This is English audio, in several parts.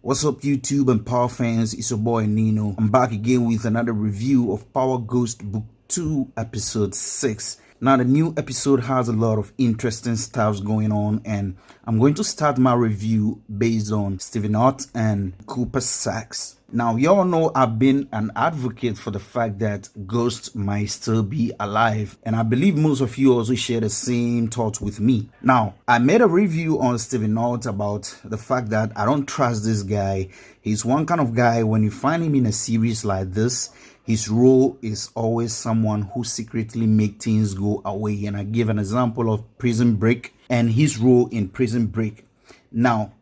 What's up, YouTube and Power fans? It's your boy Nino. I'm back again with another review of Power Ghost Book 2, Episode 6. Now, the new episode has a lot of interesting stuff going on, and I'm going to start my review based on Stephen Ott and Cooper Saxe. Now, y'all know I've been an advocate for the fact that Ghost might still be alive, and I believe most of you also share the same thoughts with me. Now, I made a review on Stephen Ott about the fact that I don't trust this guy. He's one kind of guy, when you find him in a series like this, his role is always someone who secretly make things go away. And I give an example of Prison Break and his role in Prison Break. Now,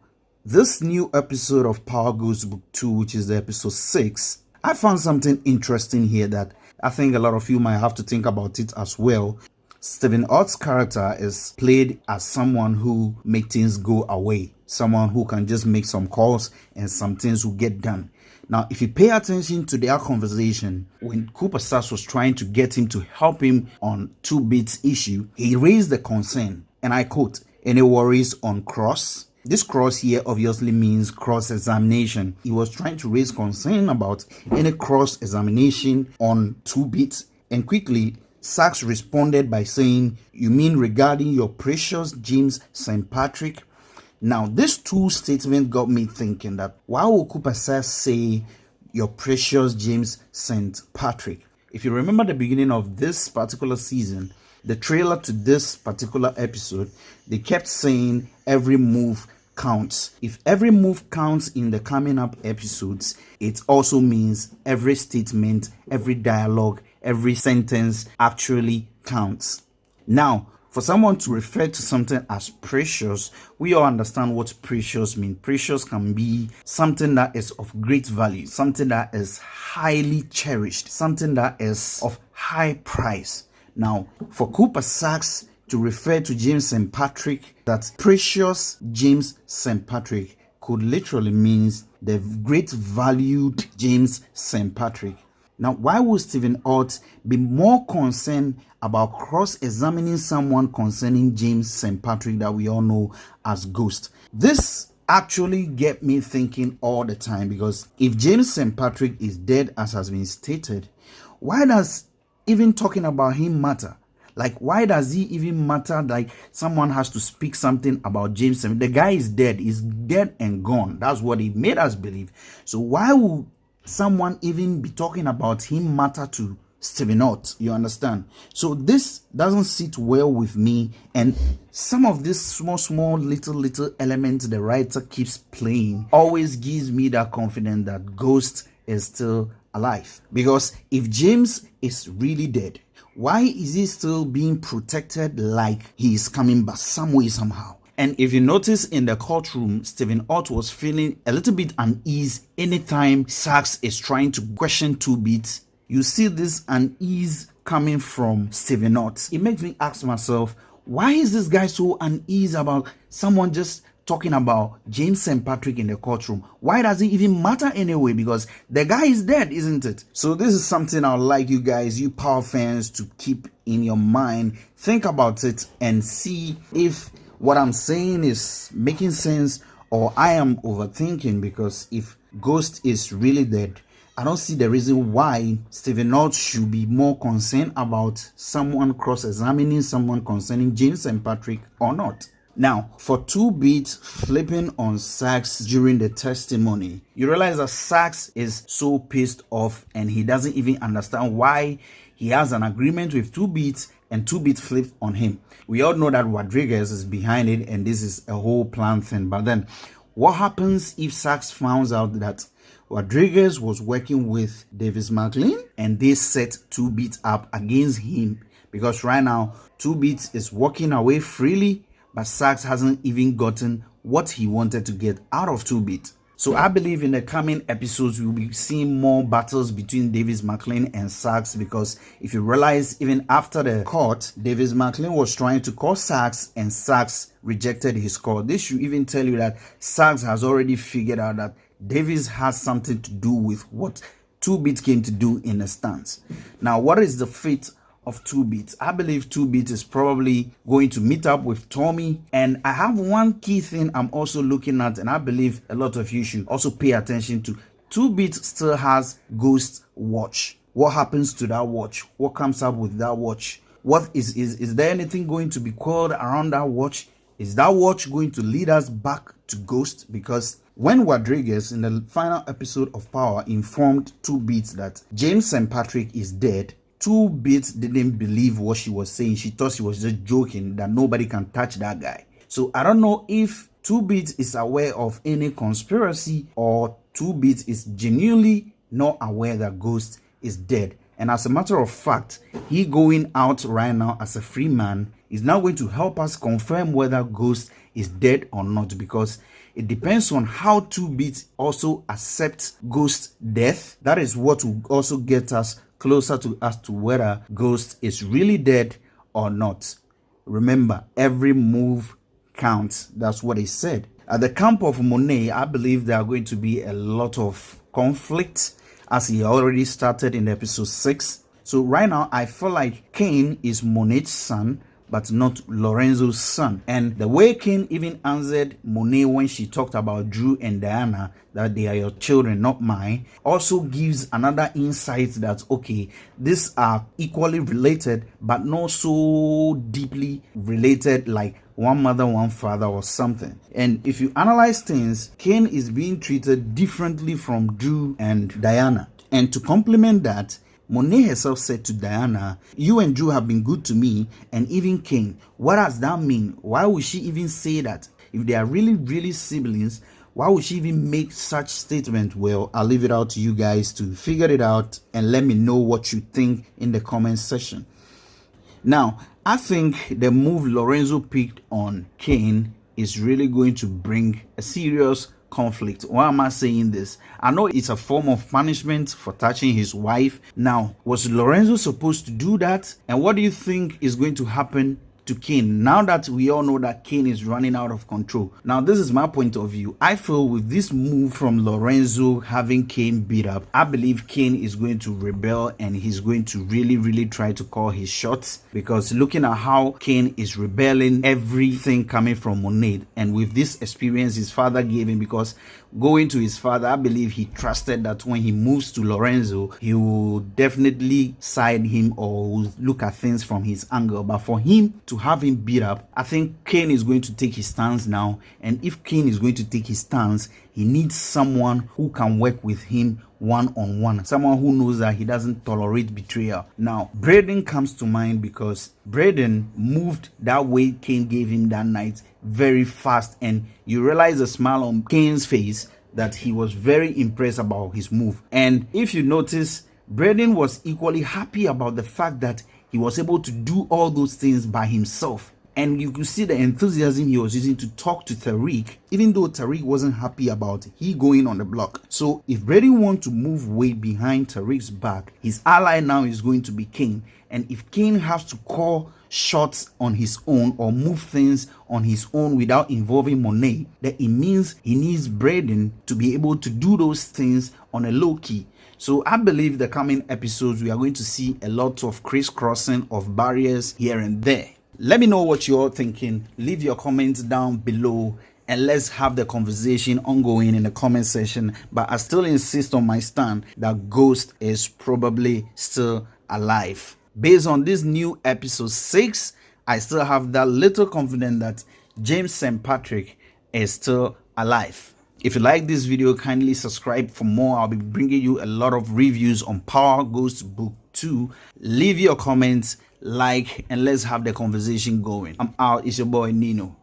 this new episode of Power Ghost Book 2, which is the episode 6, I found something interesting here that I think a lot of you might have to think about it as well. Stephen Ott's character is played as someone who make things go away, someone who can just make some calls and some things will get done. Now, if you pay attention to their conversation, when Cooper Saxe was trying to get him to help him on 2Bit's issue, he raised the concern, and I quote, "Any worries on cross?" This cross here obviously means cross-examination. He was trying to raise concern about any cross-examination on 2Bit, and quickly, Saxe responded by saying, "You mean regarding your precious James St. Patrick?" Now, this two statement got me thinking that why would Cooper Saxe say your precious James St. Patrick? If you remember the beginning of this particular season, the trailer to this particular episode, they kept saying every move counts. If every move counts in the coming up episodes, it also means every statement, every dialogue, every sentence actually counts. Now, for someone to refer to something as precious, we all understand what precious means. Precious can be something that is of great value, something that is highly cherished, something that is of high price. Now, for Cooper Saxe to refer to James St. Patrick, that precious James St. Patrick could literally mean the great valued James St. Patrick. Now, why would Stephen Ott be more concerned about cross-examining someone concerning James St. Patrick that we all know as Ghost? This actually get me thinking all the time, because if James St. Patrick is dead as has been stated, why does even talking about him matter? Like, why does he even matter? Like, someone has to speak something about James St. The guy is dead. He's dead and gone. That's what he made us believe. So why would someone even be talking about him matter to Stephen Ott? You understand? So this doesn't sit well with me, and some of these small little elements the writer keeps playing always gives me that confidence that Ghost is still alive. Because if James is really dead, why is he still being protected like he is coming back some way somehow? And if you notice in the courtroom, Stephen Ott was feeling a little bit unease anytime Saxe is trying to question 2Bit. You see this unease coming from Stephen Ott. It makes me ask myself, why is this guy so uneasy about someone just talking about James St. Patrick in the courtroom? Why does it even matter anyway? Because the guy is dead, isn't it? So this is something I'd like you guys, you Power fans, to keep in your mind. Think about it and see if what I'm saying is making sense or I am overthinking, because if Ghost is really dead, I don't see the reason why Stephen Ott should be more concerned about someone cross-examining someone concerning James St. Patrick or not. Now, for 2Bit flipping on Saxe during the testimony, you realize that Saxe is so pissed off and he doesn't even understand why he has an agreement with 2Bit and 2Bit flipped on him. We all know that Rodriguez is behind it and this is a whole plan thing. But then, what happens if Saxe finds out that Rodriguez was working with Davis McLean and they set 2Bit up against him? Because right now, 2Bit is walking away freely, but Saxe hasn't even gotten what he wanted to get out of 2Bit. So I believe in the coming episodes, we'll be seeing more battles between Davis McLean and Saxe, because if you realize, even after the court, Davis McLean was trying to call Saxe and Saxe rejected his call. This should even tell you that Saxe has already figured out that Davis has something to do with what 2Bit came to do in the stance. Now, what is the fate of 2-Bit. I believe 2-Bit is probably going to meet up with Tommy. And I have one key thing I'm also looking at, and I believe a lot of you should also pay attention to. 2-Bit still has Ghost Watch. What happens to that watch? What comes up with that watch? What is there anything going to be called around that watch? Is that watch going to lead us back to Ghost? Because when Rodriguez in the final episode of Power informed 2-Bit that James St. Patrick is dead, 2-Bit didn't believe what she was saying. She thought she was just joking, that nobody can touch that guy. So I don't know if 2-Bit is aware of any conspiracy, or 2-Bit is genuinely not aware that Ghost is dead. And as a matter of fact, he going out right now as a free man is now going to help us confirm whether Ghost is dead or not, because it depends on how 2-Bit also accepts Ghost's death. That is what will also get us closer to as to whether Ghost is really dead or not. Remember, every move counts. That's what he said. At the camp of Monet, I believe there are going to be a lot of conflict, as he already started in episode 6. So right now, I feel like Cain is Monet's son, but not Lorenzo's son. And the way Cain even answered Monet when she talked about Drew and Diana, that they are your children, not mine, also gives another insight that, okay, these are equally related, but not so deeply related like one mother, one father or something. And if you analyze things, Cain is being treated differently from Drew and Diana. And to complement that, Monet herself said to Diana, you and Drew have been good to me, and even Cain. What does that mean? Why would she even say that? If they are really siblings, why would she even make such statement? Well, I'll leave it out to you guys to figure it out and let me know what you think in the comment section. Now, I think the move Lorenzo picked on Cain is really going to bring a serious conflict. Why am I saying this? I know it's a form of punishment for touching his wife. Now, was Lorenzo supposed to do that? And what do you think is going to happen to Cain now that we all know that Cain is running out of control? Now, this is my point of view. I feel with this move from Lorenzo having Cain beat up, I believe Cain is going to rebel, and he's going to really try to call his shots, because looking at how Cain is rebelling, everything coming from Monet, and with this experience his father gave him, because going to his father, I believe he trusted that when he moves to Lorenzo, he will definitely side him or will look at things from his angle. But for him to have him beat up, I think Cain is going to take his stance now. And if Cain is going to take his stance, he needs someone who can work with him one-on-one, someone who knows that he doesn't tolerate betrayal. Now, Brayden comes to mind, because Brayden moved that way Cain gave him that night very fast, and you realize a smile on Cain's face that he was very impressed about his move. And if you notice, Brayden was equally happy about the fact that he was able to do all those things by himself. And you could see the enthusiasm he was using to talk to Tariq, even though Tariq wasn't happy about he going on the block. So if Brayden wants to move way behind Tariq's back, his ally now is going to be Cain. And if Cain has to call shots on his own or move things on his own without involving Monet, then it means he needs Brayden to be able to do those things on a low key. So I believe the coming episodes we are going to see a lot of crisscrossing of barriers here and there. Let me know what you're thinking. Leave your comments down below, and let's have the conversation ongoing in the comment section. But I still insist on my stand that Ghost is probably still alive. Based on this new episode 6, I still have that little confidence that James St. Patrick is still alive. If you like this video, kindly subscribe for more. I'll be bringing you a lot of reviews on Power Ghost Book 2. Leave your comments, like, and let's have the conversation going. I'm out. It's your boy Nino.